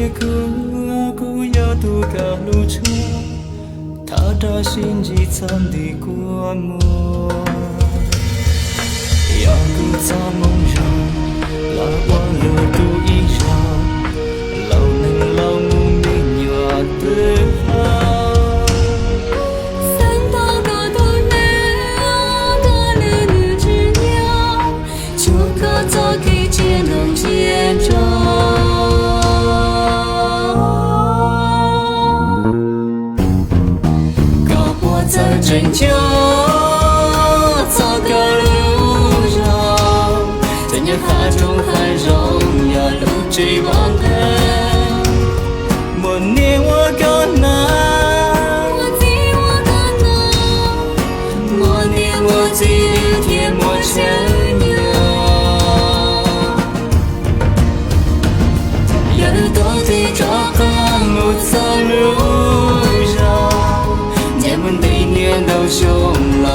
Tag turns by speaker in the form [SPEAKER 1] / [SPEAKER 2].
[SPEAKER 1] ku aku ya tu kalau cuma tak ada sinjitan di kuamu yang ku tak mong là qua lời tu ý ra lâu nên lâu muốn mình nhòa tư真就做个路上，怎样海中海中要路追望的，默念我个那，默念我自天莫牵牛，要路都得找个路走路上，年们得年都凶了。